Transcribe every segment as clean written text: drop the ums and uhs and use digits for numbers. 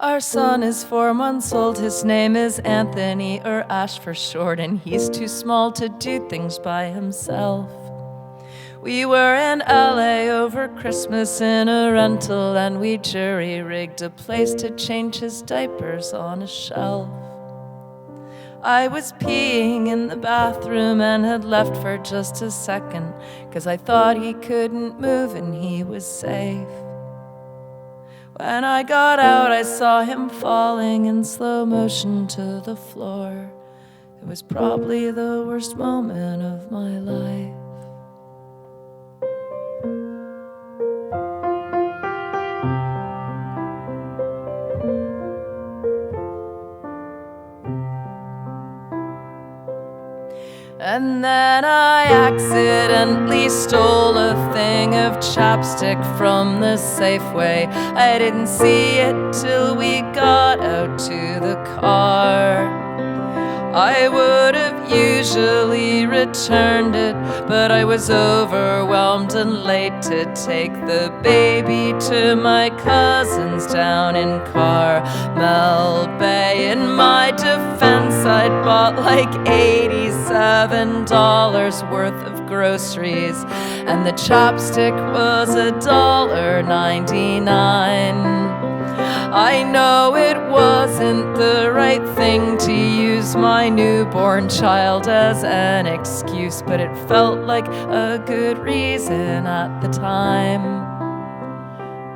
Our son is 4 months old, his name is Anthony, or Ash for short, and he's too small to do things by himself. We were in LA over Christmas in a rental, and we jury-rigged a place to change his diapers on a shelf. I was peeing in the bathroom and had left for just a second, 'cause I thought he couldn't move and he was safe. When I got out, I saw him falling in slow motion to the floor. It was probably the worst moment of my life. And then I accidentally stole a thing of chapstick from the Safeway. I didn't see it till we got out to the car. I would have usually returned it, but I was overwhelmed and late to take the baby to my cousins down in Carmel Bay. In my defense, I'd bought like $87 worth of groceries, and the chopstick was $1.99. I know it wasn't the right thing to use my newborn child as an excuse, but it felt like a good reason at the time.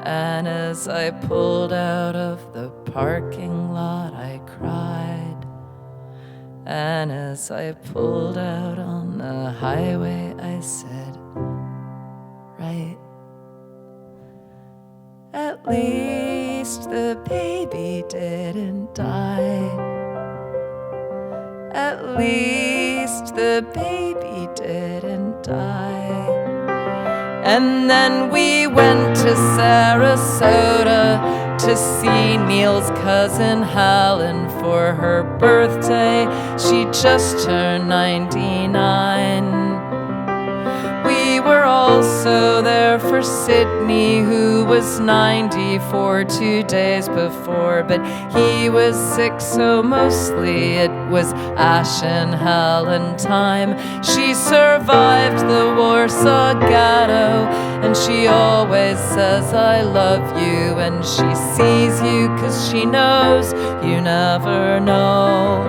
And as I pulled out of the parking lot, I cried. And as I pulled out on the highway, I said, right. At least the baby didn't die. At least the baby didn't die. And then we went to Sarasota to see Neil's cousin Helen for her birthday. She just turned 99. We were also there for Sydney, who was 94 2 days before, but he was sick, so mostly it was Ash and Helen time. She survived the Warsaw Ghetto, and she always says I love you, and she sees you 'cause she knows you never know.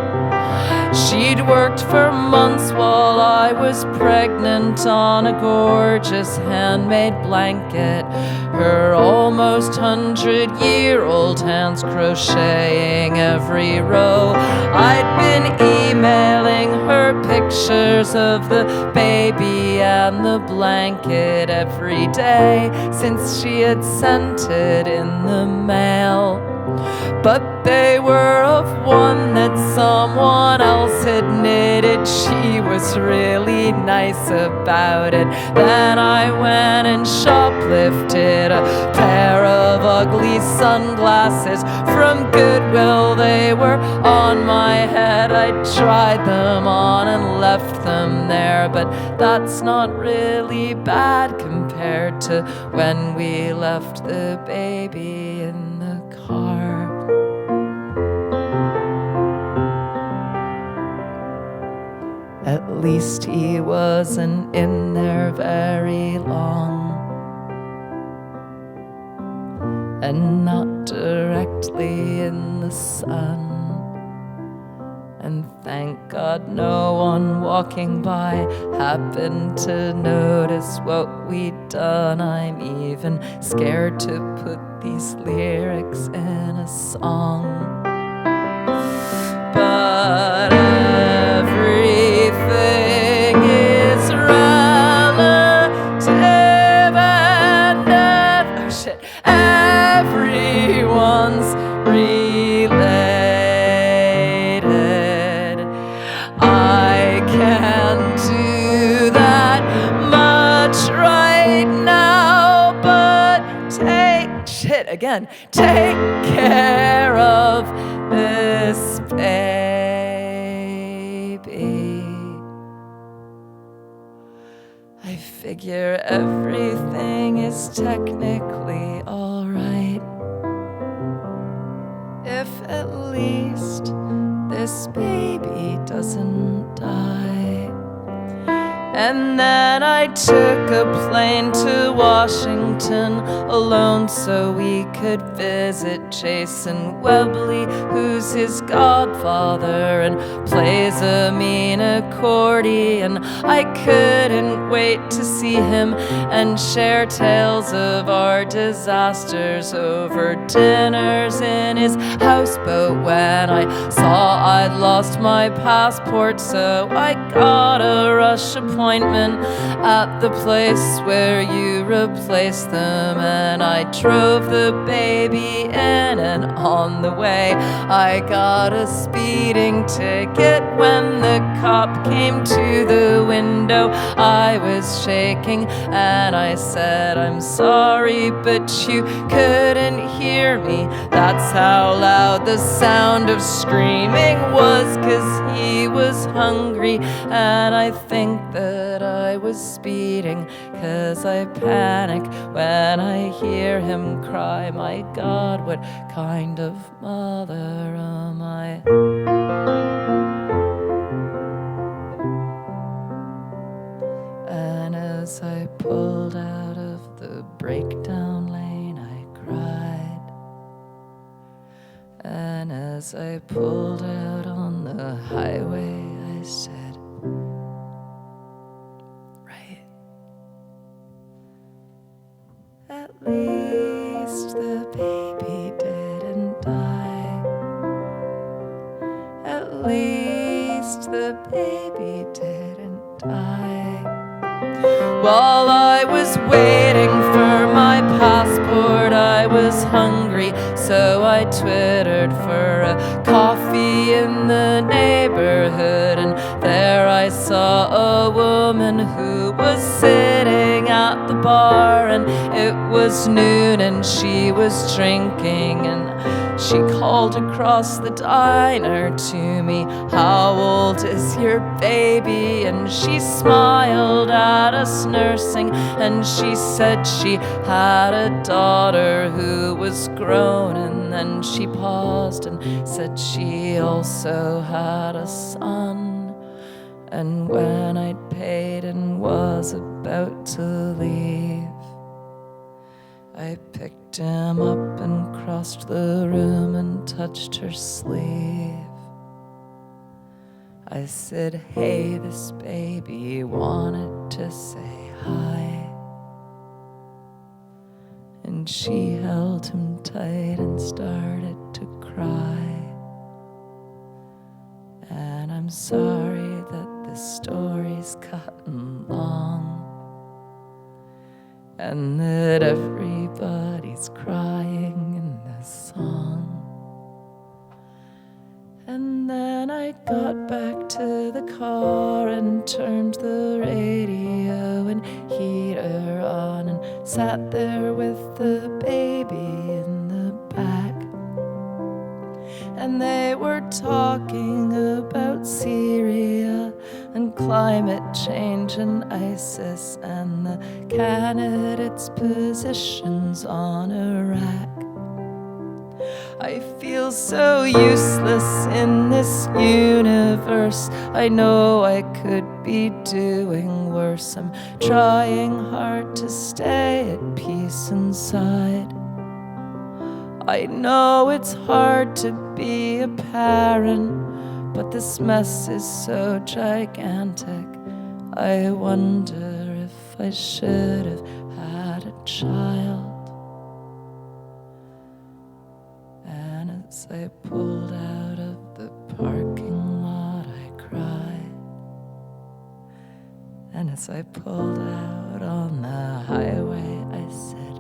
She'd worked for months while I was pregnant on a gorgeous handmade blanket, her almost 100-year-old hands crocheting every row. I'd been emailing her pictures of the baby and the blanket every day since she had sent it in the mail. But they were of one that someone else had knitted. She was really nice about it. Then I went and shoplifted a pair of ugly sunglasses from Goodwill. They were on my head. I tried them on and left them there, but that's not really bad compared to when we left the baby in the car. At least he wasn't in there very long, and not directly in the sun. And thank God no one walking by happened to notice what we'd done. I'm even scared to put these lyrics in a song. But everything is relative, and everyone's related. I can't do that much right now, but take care of this baby. I figure everything is technically all right. if at least this baby doesn't die. And then I took a plane to Washington alone so we could visit Jason Webley, who's his godfather and plays a mean accordion. I couldn't wait to see him and share tales of our disasters over dinners in his houseboat. When I saw I'd lost my passport, so I got a rush appointment at the place where you replace them, and I drove the baby in, and on the way I got a speeding ticket. When the cop came to the window, I was shaking and I said, "I'm sorry, but you couldn't hear me." That's how loud the sound of screaming was, 'cause he was hungry, and I think that I was speeding, 'cause I panic when I hear him cry. My God, what kind of mother am I? And as I pulled out of the breakdown lane, I cried. And as I pulled out on the highway, I said, right. At least the baby didn't die. At least the baby didn't die. While I was waiting for my passport, I was hungry, so I twittered for a coffee in the neighborhood. And there I saw a woman who was sitting at the bar, and it was noon and she was drinking, and she called across the diner to me, "How old is your baby?" And she smiled at us nursing, and she said she had a daughter who was grown. And then she paused and said she also had a son. And when I'd paid and was about to leave, I picked him up and crossed the room and touched her sleeve. I said, "Hey, this baby wanted to say hi." And she held him tight and started to cry. And I'm sorry that this story's gotten long, and that everybody's crying in this song. And then I got back to the car and turned the radio and heater on and sat there with the baby in the back. And they were talking about Syria and climate change and ISIS and the candidates' positions on Iraq. I feel so useless in this universe. I know I could be doing worse. I'm trying hard to stay at peace inside. I know it's hard to be a parent, but this mess is so gigantic. I wonder if I should have had a child. And as I pulled out of the parking lot, I cried. And as I pulled out on the highway, I said,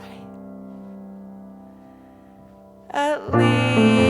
right. At least